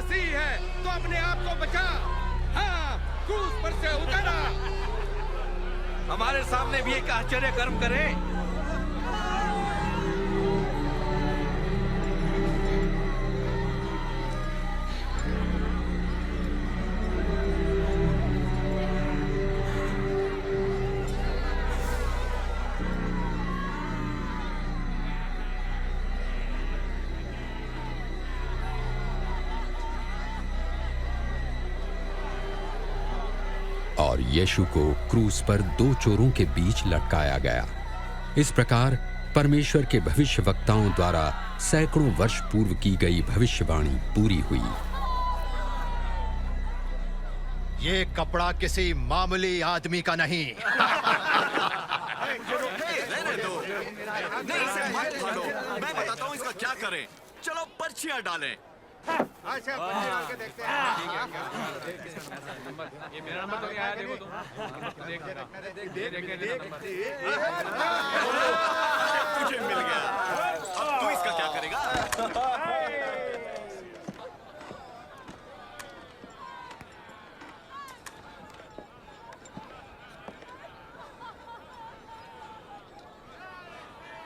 मसीह है तो अपने आप को बचा। हाँ, क्रूस पर से उतरा। हमारे सामने भी एक आश्चर्य कर्म करे। और यीशु को क्रूस पर दो चोरों के बीच लटकाया गया। इस प्रकार परमेश्वर के भविष्यवक्ताओं द्वारा सैकड़ों वर्ष पूर्व की गई भविष्यवाणी पूरी हुई। ये कपड़ा किसी मामूली आदमी का नहीं। नहीं, इसे मत फाड़ो। मैं बताता हूँ इसका क्या करें। चलो पर्चियां डालें। अच्छा, पर्ची डाल के देखते हैं। ये मेरा नंबर तो क्या है, देखो तुम। तुझे मिल गया। अब तू इसका क्या करेगा?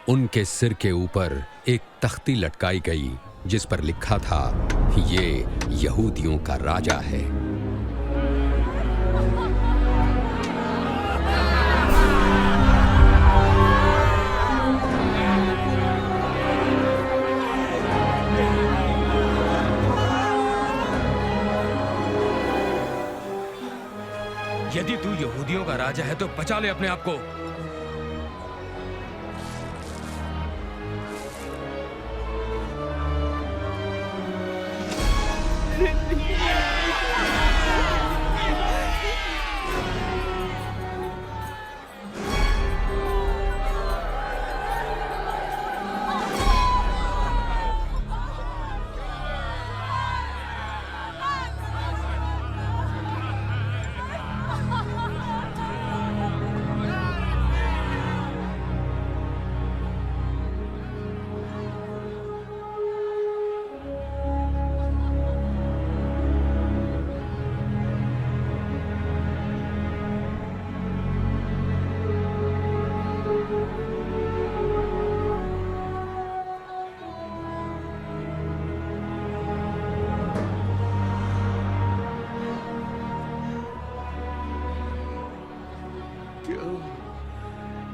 उनके सिर के ऊपर एक तख्ती लटकाई गई जिस पर लिखा था, ये यहूदियों का राजा है। यदि तू यहूदियों का राजा है तो बचा ले अपने आप को।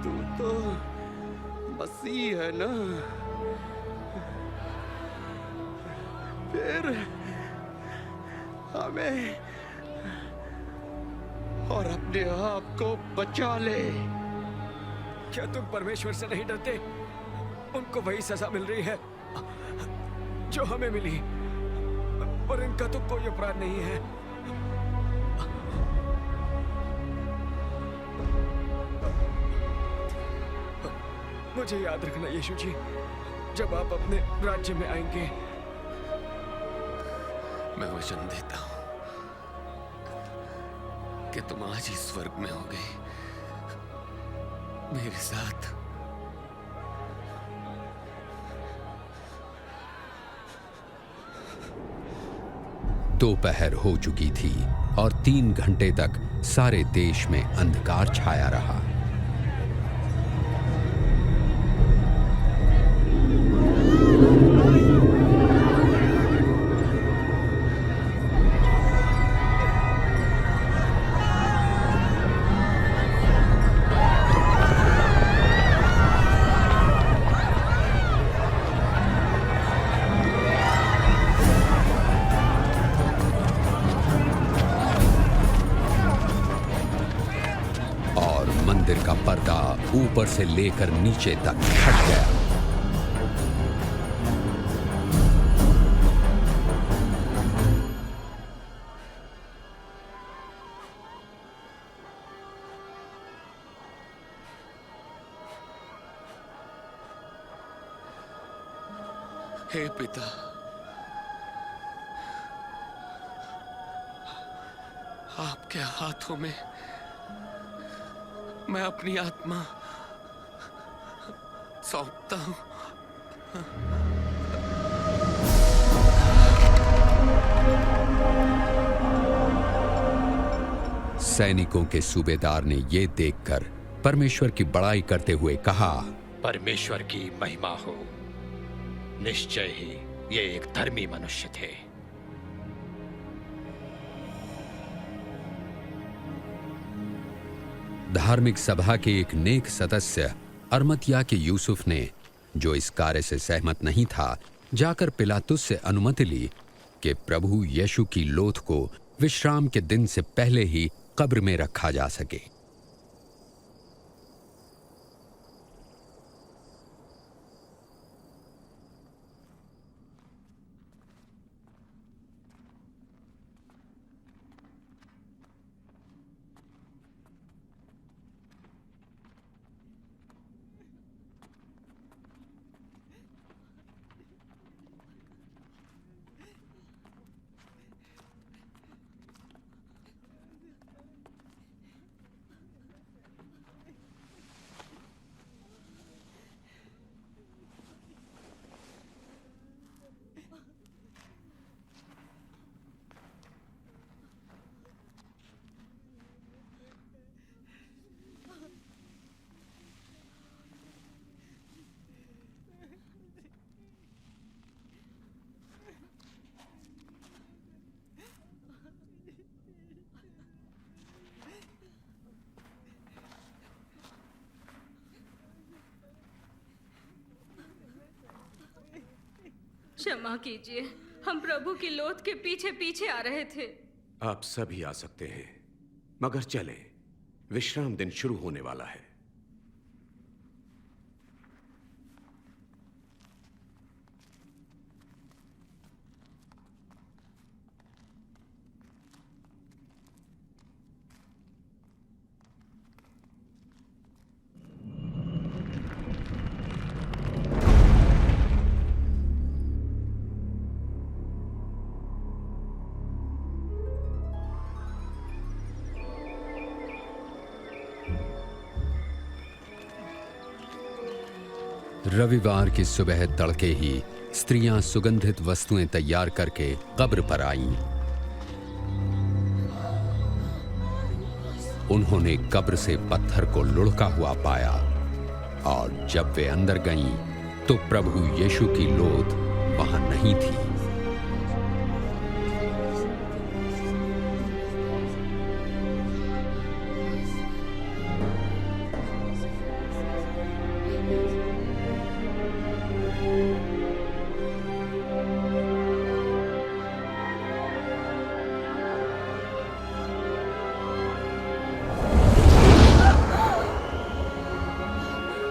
तू तो मसीह है ना? फिर हमें और अपने आप को बचा ले। क्या तुम परमेश्वर से नहीं डरते? उनको वही सजा मिल रही है जो हमें मिली, और इनका तो कोई अपराध नहीं है। मुझे याद रखना यीशु जी, जब आप अपने राज्य में आएंगे। मैं वचन देता हूं कि तुम आज ही स्वर्ग में होगे मेरे साथ। दोपहर हो चुकी थी और 3 घंटे तक सारे देश में अंधकार छाया रहा। मंदिर का पर्दा ऊपर से लेकर नीचे तक हट गया। हे पिता, आपके हाथों में मैं अपनी आत्मा सौंपता हूं। सैनिकों के सूबेदार ने ये देखकर परमेश्वर की बड़ाई करते हुए कहा, परमेश्वर की महिमा हो। निश्चय ही ये एक धर्मी मनुष्य थे। धार्मिक सभा के एक नेक सदस्य अरमतिया के यूसुफ ने, जो इस कार्य से सहमत नहीं था, जाकर पिलातुस से अनुमति ली कि प्रभु यीशु की लोथ को विश्राम के दिन से पहले ही कब्र में रखा जा सके। क्षमा कीजिए, हम प्रभु की लोथ के पीछे पीछे आ रहे थे। आप सभी आ सकते हैं, मगर चले, विश्राम दिन शुरू होने वाला है। रविवार की सुबह तड़के ही स्त्रियां सुगंधित वस्तुएं तैयार करके कब्र पर आईं। उन्होंने कब्र से पत्थर को लुढ़का हुआ पाया और जब वे अंदर गईं तो प्रभु यीशु की लोथ वहां नहीं थी।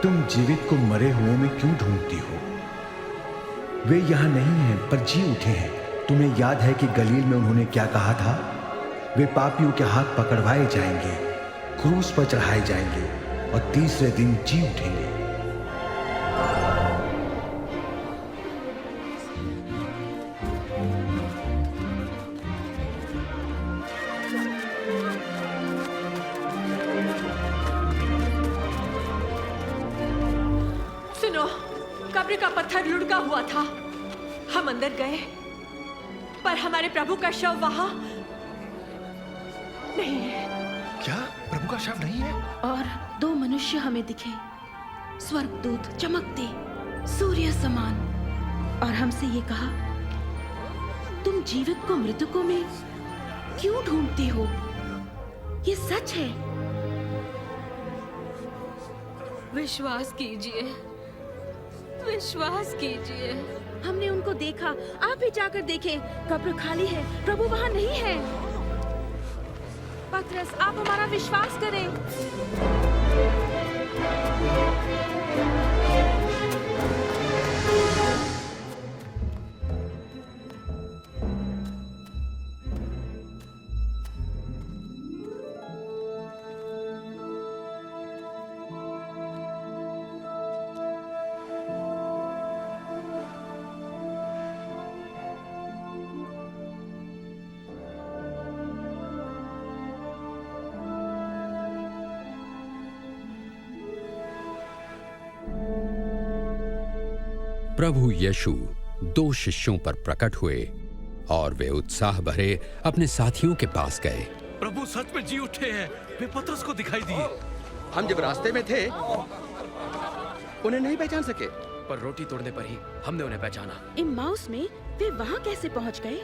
तुम जीवित को मरे हुओं में क्यों ढूंढती हो? वे यहां नहीं हैं, पर जी उठे हैं। तुम्हें याद है कि गलील में उन्होंने क्या कहा था? वे पापियों के हाथ पकड़वाए जाएंगे, क्रूस पर चढ़ाए जाएंगे और तीसरे दिन जी उठेंगे। कब्र का पत्थर लुढ़का हुआ था। हम अंदर गए, पर हमारे प्रभु का शव वहां नहीं है। क्या प्रभु का शव नहीं है? और दो मनुष्य हमें दिखे, स्वर्गदूत चमकते सूर्य समान, और हमसे ये कहा, तुम जीवित को मृतकों में क्यों ढूंढते हो? ये सच है। विश्वास कीजिए, विश्वास कीजिए। हमने उनको देखा, आप भी जाकर देखें। कब्र खाली है, प्रभु वहां नहीं है। पतरस, आप हमारा विश्वास करें। प्रभु यीशु दो शिष्यों पर प्रकट हुए और वे उत्साह भरे अपने साथियों के पास गए प्रभु सच में जी उठे हैं। वे पतरस को दिखाई दिए। हम जब रास्ते में थे उन्हें नहीं पहचान सके, पर रोटी तोड़ने पर ही हमने उन्हें पहचाना। इम्माउस में वे वहाँ कैसे पहुँच गए?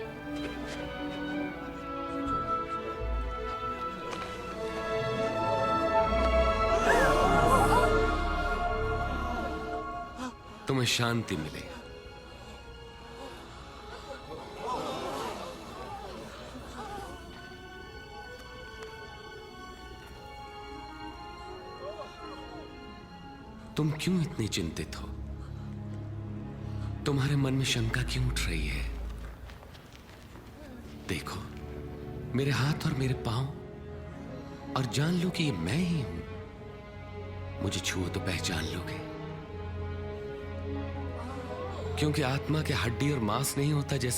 तुम्हें शांति मिले। तुम क्यों इतनी चिंतित हो? तुम्हारे मन में शंका क्यों उठ रही है? देखो, मेरे हाथ और मेरे पांव, और जान लो कि ये मैं ही हूं। मुझे छुओ तो पहचान लोगे, क्योंकि आत्मा के हड्डी और मांस नहीं होता जैसा